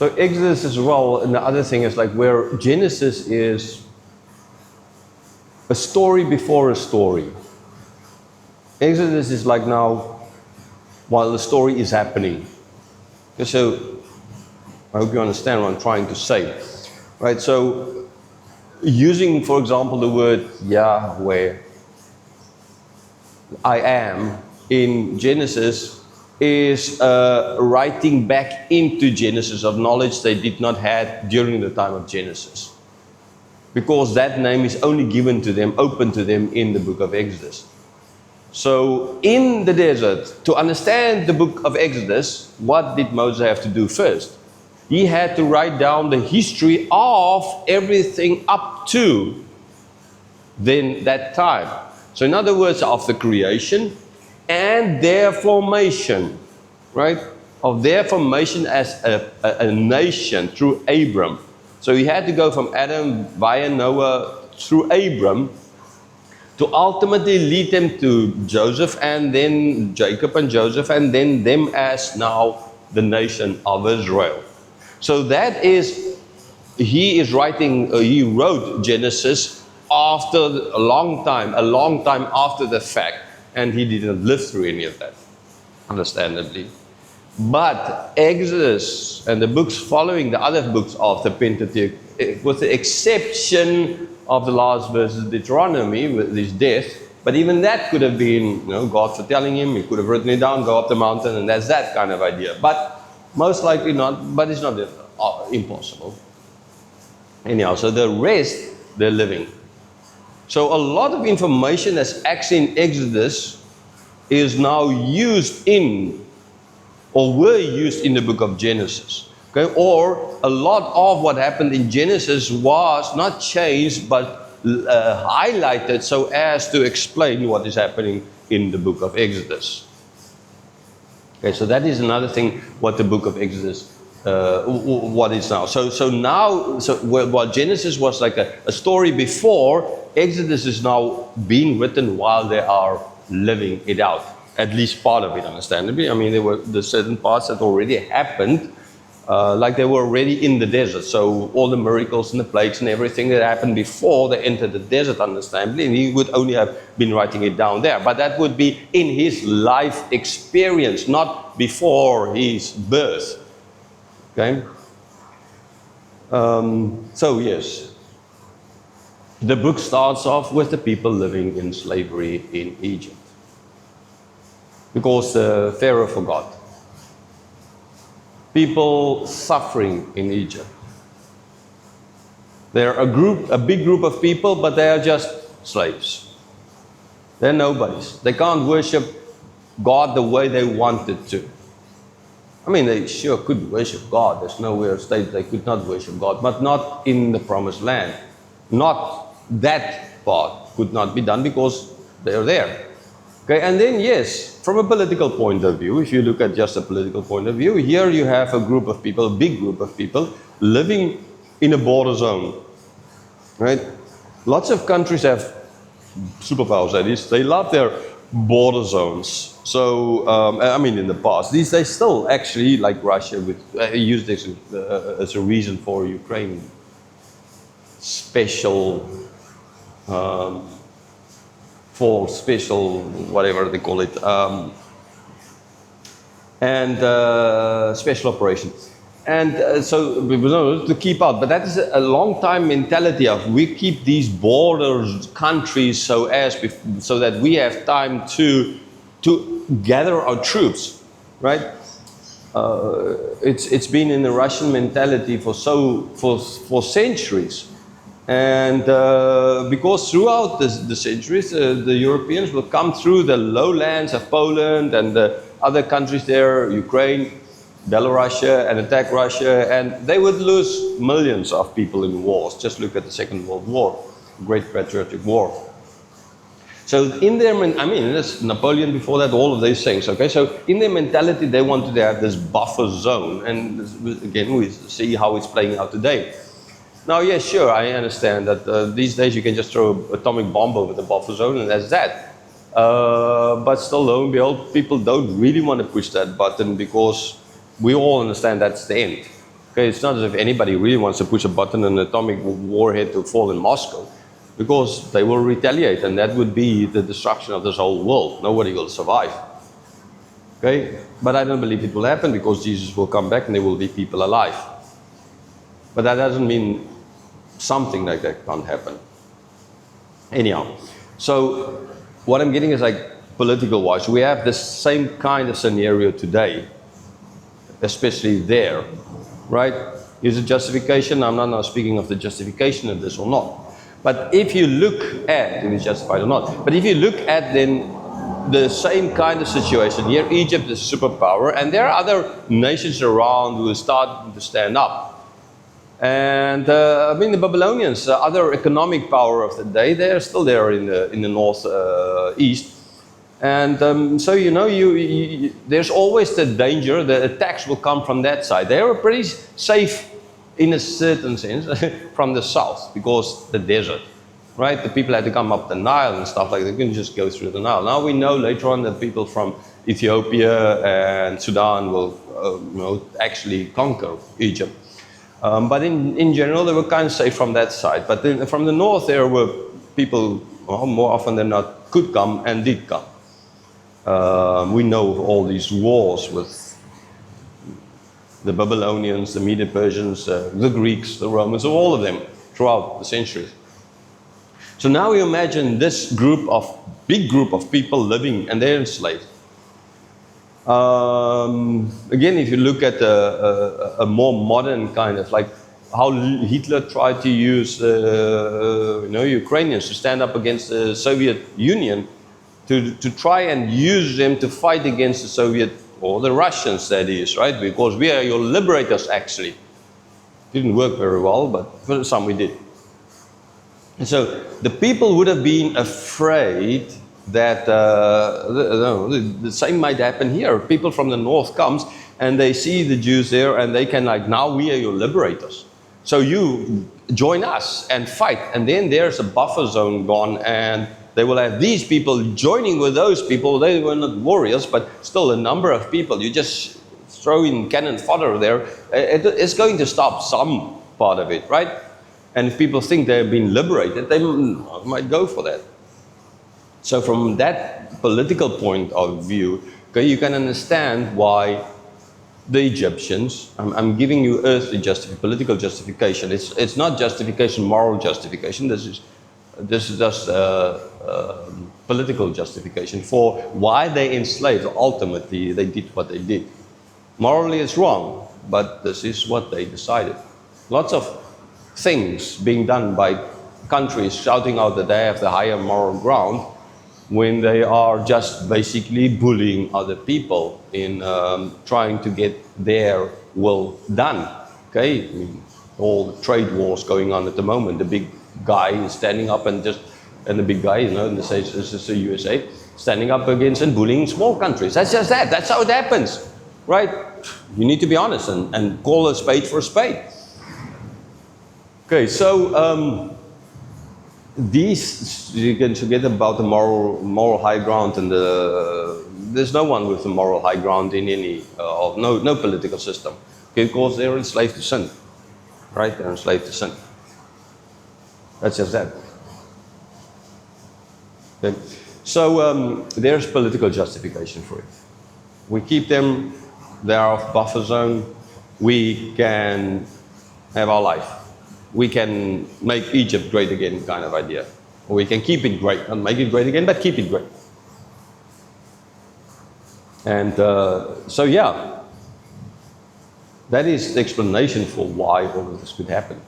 So Exodus as well, and the other thing is like where Genesis is a story before a story. Exodus is like now while the story is happening. So I hope you understand what I'm trying to say. Right, so using, for example, the word Yahweh, I am, in Genesis is writing back into Genesis of knowledge they did not have during the time of Genesis. Because that name is only given to them, open to them in the book of Exodus. So in the desert, to understand the book of Exodus, what did Moses have to do first? He had to write down the history of everything up to then that time. So in other words, of the creation and their formation, right? Of their formation as a nation through Abram. So he had to go from Adam via Noah through Abram to ultimately lead them to Joseph and then Jacob and Joseph and then them as now the nation of Israel. So that is, he wrote Genesis after a long time after the fact, and he didn't live through any of that, understandably. But Exodus and the books following the other books of the Pentateuch, with the exception of the last verses of Deuteronomy with his death, but even that could have been, God foretelling him, he could have written it down, go up the mountain, and that's that kind of idea. But most likely not, but it's not impossible. Anyhow, so the rest, they're living. So a lot of information that's actually in Exodus is now used in, or were used in the book of Genesis. Okay? Or a lot of what happened in Genesis was not changed, but highlighted so as to explain what is happening in the book of Exodus. Okay, so that is another thing what the book of Exodus, what is now. So now, while Genesis was like a story before, Exodus is now being written while they are living it out. At least part of it, understandably. I mean, there were the certain parts that already happened, like they were already in the desert. So all the miracles and the plagues and everything that happened before they entered the desert, understandably, and he would only have been writing it down there. But that would be in his life experience, not before his birth. Okay? So yes, the book starts off with the people living in slavery in Egypt. Because Pharaoh forgot. People suffering in Egypt. They're a big group of people, but they are just slaves. They're nobodies. They can't worship God the way they wanted to. I mean, they sure could worship God. There's nowhere stated they could not worship God, but not in the promised land. Not that part could not be done because they're there. Okay, and then yes, from a political point of view, if you look at just a political point of view, here you have a group of people, a big group of people, living in a border zone. Right? Lots of countries have superpowers, that is, they love their border zones. So, I mean, in the past, these days still actually, like Russia, use this as a reason for Ukraine special. For special, whatever they call it, and special operations. And so we know to keep out, but that is a long time mentality of we keep these borders countries so that we have time to gather our troops, right? It's been in the Russian mentality for centuries. And because throughout the centuries, the Europeans will come through the lowlands of Poland and the other countries there, Ukraine, Belarus, and attack Russia, and they would lose millions of people in wars. Just look at the Second World War, Great Patriotic War. So in their, I mean, there's Napoleon before that, all of these things, okay? So in their mentality, they wanted to have this buffer zone, and again, we see how it's playing out today. Now, yes, sure, I understand that these days you can just throw an atomic bomb over the buffer zone and that's that. But still, lo and behold, people don't really want to push that button because we all understand that's the end. Okay, it's not as if anybody really wants to push a button and an atomic warhead to fall in Moscow, because they will retaliate, and that would be the destruction of this whole world. Nobody will survive. Okay, but I don't believe it will happen, because Jesus will come back and there will be people alive. But that doesn't mean something like that can't happen. Anyhow, so what I'm getting is like political wise, we have the same kind of scenario today, especially there, right? Is it justification? I'm not now speaking of the justification of this or not. But if you look at, if it's justified or not, but if you look at then the same kind of situation here, Egypt is a superpower, and there are other nations around who are starting to stand up. And I mean, the Babylonians, other economic power of the day, they're still there in the north east. And so, you know, there's always the danger, the attacks will come from that side. They were pretty safe in a certain sense from the south, because the desert, right? The people had to come up the Nile and stuff like that. They couldn't just go through the Nile. Now we know later on that people from Ethiopia and Sudan will actually conquer Egypt. But in general, they were kind of safe from that side. But then from the north, there were people, well, more often than not, could come and did come. We know of all these wars with the Babylonians, the Medo-Persians, the Greeks, the Romans, all of them throughout the centuries. So now you imagine this big group of people living, and they're enslaved. Again, if you look at a more modern kind of, like how Hitler tried to use Ukrainians to stand up against the Soviet Union, to try and use them to fight against the Soviet, or the Russians, that is, right? Because we are your liberators, actually. Didn't work very well, but for some we did. And so the people would have been afraid that the same might happen here. People from the north comes and they see the Jews there, and they can, like, now we are your liberators. So you join us and fight. And then there's a buffer zone gone, and they will have these people joining with those people. They were not warriors, but still a number of people. You just throw in cannon fodder there. It's going to stop some part of it, right? And if people think they've been liberated, they might go for that. So from that political point of view, okay, you can understand why the Egyptians, I'm giving you earthly political justification. It's not justification, moral justification. This is just political justification for why they enslaved. Ultimately, they did what they did. Morally, it's wrong, but this is what they decided. Lots of things being done by countries shouting out that they have the higher moral ground, when they are just basically bullying other people in trying to get their will done. Okay, I mean, all the trade wars going on at the moment. The big guy is standing up and the big guy, in this case, this is the USA, standing up against and bullying small countries. That's just that. That's how it happens, right? You need to be honest and call a spade for a spade. Okay, so these, you can forget about the moral high ground, and there's no one with the moral high ground in any no political system, okay, because they're enslaved to sin, right? They're enslaved to sin. That's just that. Okay. So there's political justification for it. We keep them, they are of buffer zone. We can have our life. We can make Egypt great again, kind of idea. Or we can keep it great, not make it great again, but keep it great. And so yeah, that is the explanation for why all of this could happen.